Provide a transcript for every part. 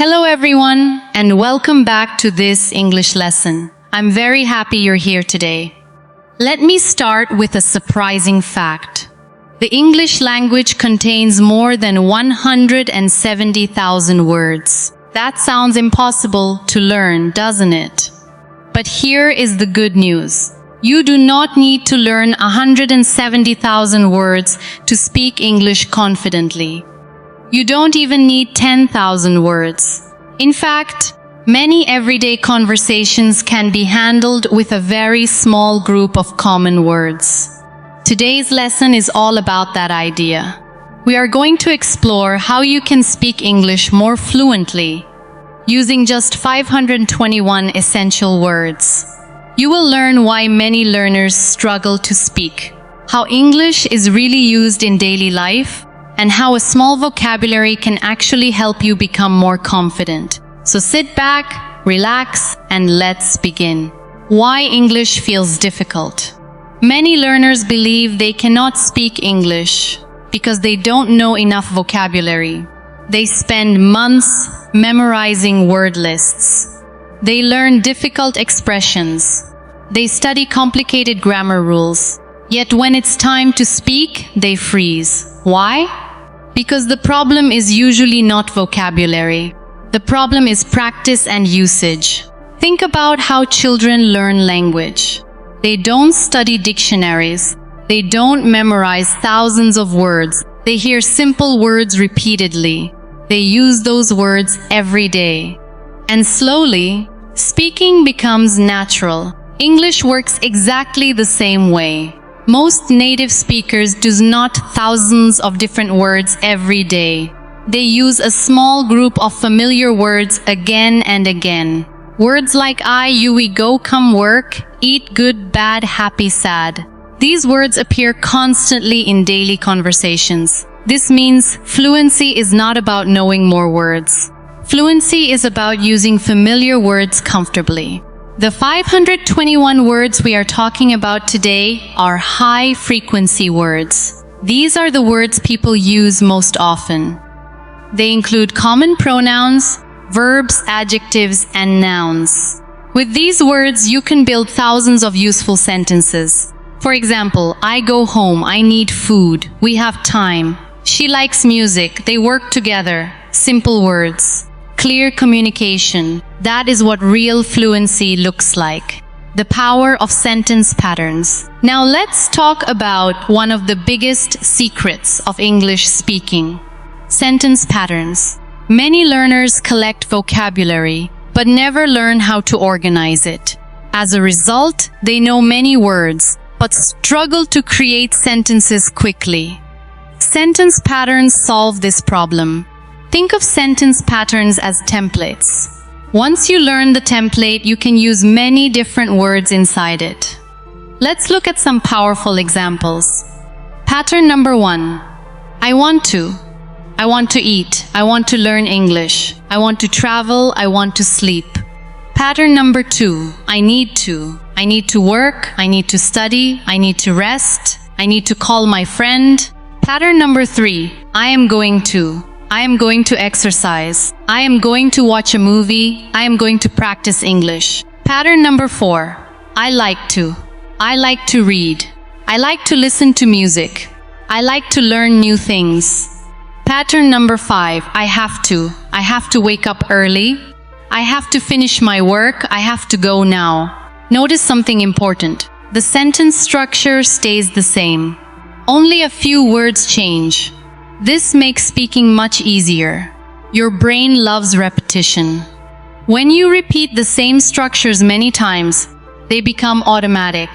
Hello everyone, and welcome back to this English lesson. I'm very happy you're here today. Let me start with a surprising fact. The English language contains more than 170,000 words. That sounds impossible to learn, doesn't it? But here is the good news. You do not need to learn 170,000 words to speak English confidently. You don't even need 10,000 words. In fact, many everyday conversations can be handled with a very small group of common words. Today's lesson is all about that idea. We are going to explore how you can speak English more fluently, using just 521 essential words. You will learn why many learners struggle to speak, how English is really used in daily life, and how a small vocabulary can actually help you become more confident. So sit back, relax, and let's begin. Why English feels difficult. Many learners believe they cannot speak English because they don't know enough vocabulary. They spend months memorizing word lists. They learn difficult expressions. They study complicated grammar rules. Yet when it's time to speak, they freeze. Why? Because the problem is usually not vocabulary. The problem is practice and usage. Think about how children learn language. They don't study dictionaries. They don't memorize thousands of words. They hear simple words repeatedly. They use those words every day. And slowly, speaking becomes natural. English works exactly the same way. Most native speakers do not thousands of different words every day. They use a small group of familiar words again and again. Words like I, you, we, go, come, work, eat, good, bad, happy, sad. These words appear constantly in daily conversations. This means fluency is not about knowing more words. Fluency is about using familiar words comfortably. The 521 words we are talking about today are high-frequency words. These are the words people use most often. They include common pronouns, verbs, adjectives, and nouns. With these words, you can build thousands of useful sentences. For example, I go home, I need food, we have time. She likes music, they work together. Simple words. Clear communication. That is what real fluency looks like. The power of sentence patterns. Now let's talk about one of the biggest secrets of English speaking. Sentence patterns. Many learners collect vocabulary, but never learn how to organize it. As a result, they know many words, but struggle to create sentences quickly. Sentence patterns solve this problem. Think of sentence patterns as templates. Once you learn the template, you can use many different words inside it. Let's look at some powerful examples. Pattern number 1. I want to. I want to eat. I want to learn English. I want to travel. I want to sleep. Pattern number 2. I need to. I need to work. I need to study. I need to rest. I need to call my friend. Pattern number 3. I am going to. I am going to exercise. I am going to watch a movie. I am going to practice English. Pattern number 4. I like to. I like to read. I like to listen to music. I like to learn new things. Pattern number 5. I have to. I have to wake up early. I have to finish my work. I have to go now. Notice something important. The sentence structure stays the same. Only a few words change. This makes speaking much easier. Your brain loves repetition. When you repeat the same structures many times, they become automatic.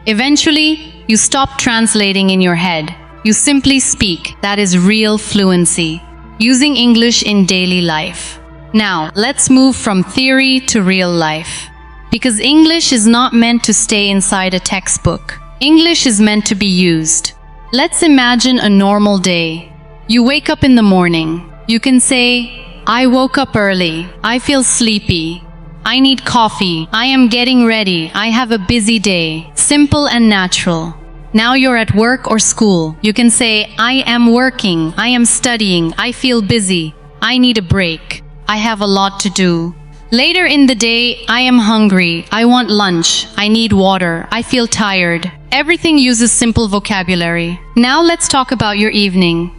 Eventually, you stop translating in your head. You simply speak. That is real fluency. Using English in daily life. Now, let's move from theory to real life. Because English is not meant to stay inside a textbook. English is meant to be used. Let's imagine a normal day. You wake up in the morning. You can say, I woke up early. I feel sleepy. I need coffee. I am getting ready. I have a busy day. Simple and natural. Now you're at work or school. You can say, I am working. I am studying. I feel busy. I need a break. I have a lot to do. Later in the day, I am hungry, I want lunch, I need water, I feel tired. Everything uses simple vocabulary. Now let's talk about your evening.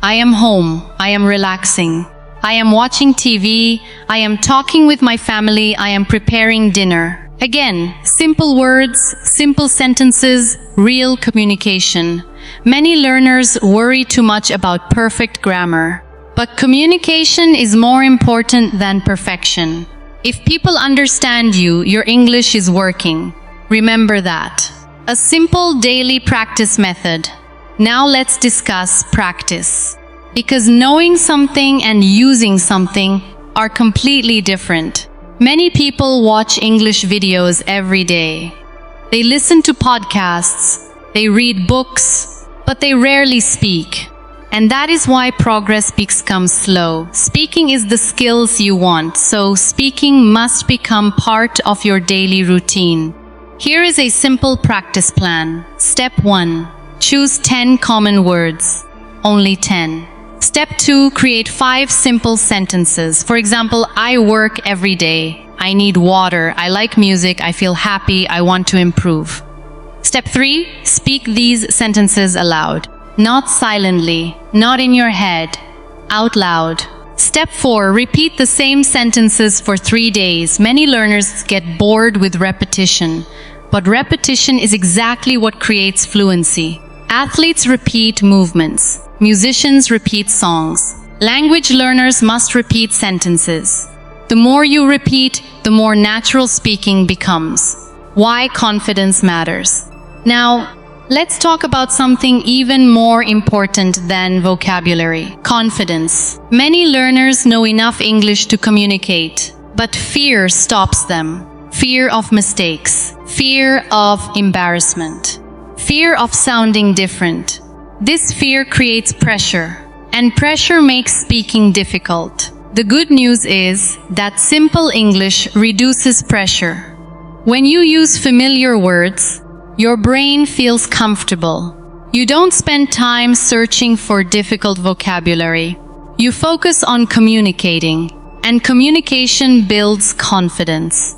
I am home, I am relaxing. I am watching TV, I am talking with my family, I am preparing dinner. Again, simple words, simple sentences, real communication. Many learners worry too much about perfect grammar. But communication is more important than perfection. If people understand you, your English is working. Remember that. A simple daily practice method. Now let's discuss practice. Because knowing something and using something are completely different. Many people watch English videos every day. They listen to podcasts, they read books, but they rarely speak. And that is why progress becomes slow. Speaking is the skills you want, so speaking must become part of your daily routine. Here is a simple practice plan. Step 1. Choose 10 common words. Only 10. Step 2. Create 5 simple sentences. For example, I work every day. I need water. I like music. I feel happy. I want to improve. Step 3. Speak these sentences aloud. Not silently, not in your head, out loud. Step 4. Repeat the same sentences for 3 days. Many learners get bored with repetition, but repetition is exactly what creates fluency. Athletes repeat movements. Musicians repeat songs. Language learners must repeat sentences. The more you repeat, the more natural speaking becomes. Why confidence matters. Now, let's talk about something even more important than vocabulary. Confidence. Many learners know enough English to communicate, but fear stops them. Fear of mistakes. Fear of embarrassment. Fear of sounding different. This fear creates pressure, and pressure makes speaking difficult. The good news is that simple English reduces pressure. When you use familiar words, your brain feels comfortable. You don't spend time searching for difficult vocabulary. You focus on communicating, and communication builds confidence.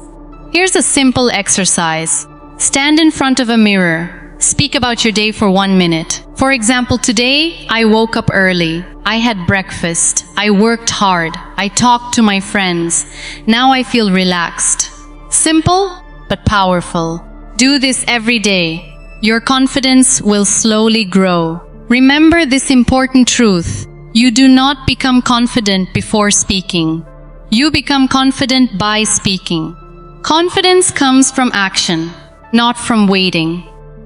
Here's a simple exercise. Stand in front of a mirror. Speak about your day for 1 minute. For example, today I woke up early. I had breakfast. I worked hard. I talked to my friends. Now I feel relaxed. Simple, but powerful. Do this every day. Your confidence will slowly grow. Remember this important truth. You do not become confident before speaking. You become confident by speaking. Confidence comes from action, not from waiting.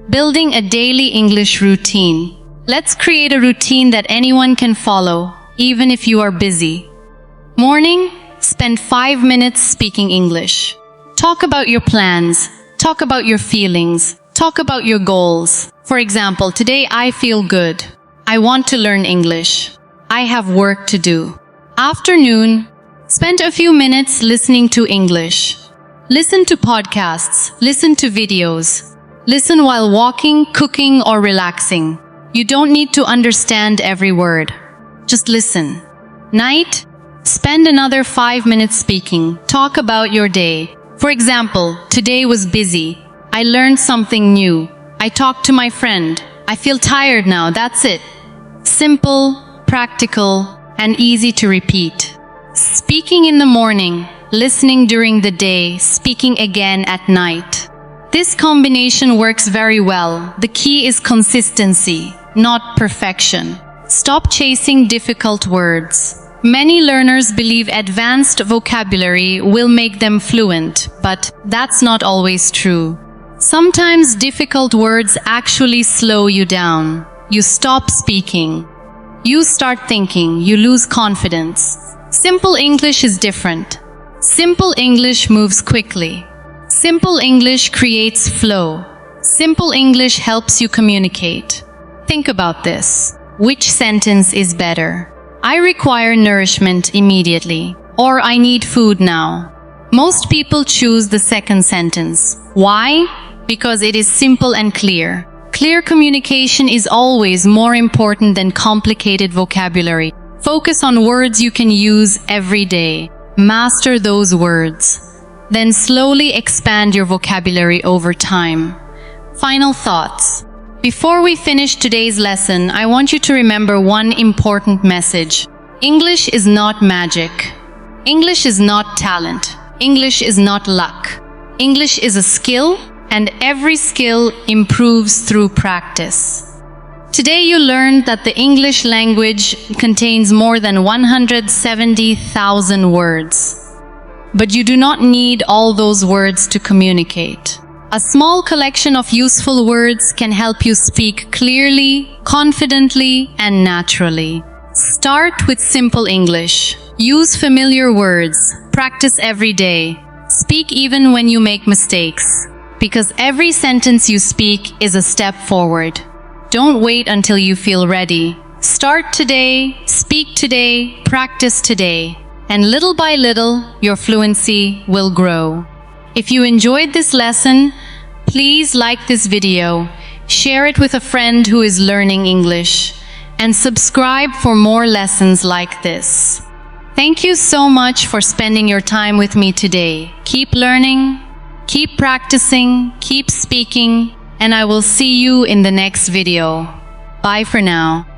Building a daily English routine. Let's create a routine that anyone can follow, even if you are busy. Morning, spend 5 minutes speaking English. Talk about your plans. Talk about your feelings. Talk about your goals. For example, today I feel good. I want to learn English. I have work to do. Afternoon, spend a few minutes listening to English. Listen to podcasts. Listen to videos. Listen while walking, cooking, or relaxing. You don't need to understand every word. Just listen. Night, spend another 5 minutes speaking. Talk about your day. For example, today was busy. I learned something new. I talked to my friend. I feel tired now, that's it. Simple, practical, and easy to repeat. Speaking in the morning, listening during the day, speaking again at night. This combination works very well. The key is consistency, not perfection. Stop chasing difficult words. Many learners believe advanced vocabulary will make them fluent, but that's not always true. Sometimes difficult words actually slow you down. You stop speaking. You start thinking. You lose confidence. Simple English is different. Simple English moves quickly. Simple English creates flow. Simple English helps you communicate. Think about this. Which sentence is better? I require nourishment immediately, or I need food now. Most people choose the second sentence. Why? Because it is simple and clear. Clear communication is always more important than complicated vocabulary. Focus on words you can use every day. Master those words. Then slowly expand your vocabulary over time. Final thoughts. Before we finish today's lesson, I want you to remember one important message. English is not magic. English is not talent. English is not luck. English is a skill, and every skill improves through practice. Today you learned that the English language contains more than 170,000 words. But you do not need all those words to communicate. A small collection of useful words can help you speak clearly, confidently, and naturally. Start with simple English. Use familiar words. Practice every day. Speak even when you make mistakes. Because every sentence you speak is a step forward. Don't wait until you feel ready. Start today, speak today, practice today. And little by little, your fluency will grow. If you enjoyed this lesson, please like this video, share it with a friend who is learning English, and subscribe for more lessons like this. Thank you so much for spending your time with me today. Keep learning, keep practicing, keep speaking, and I will see you in the next video. Bye for now.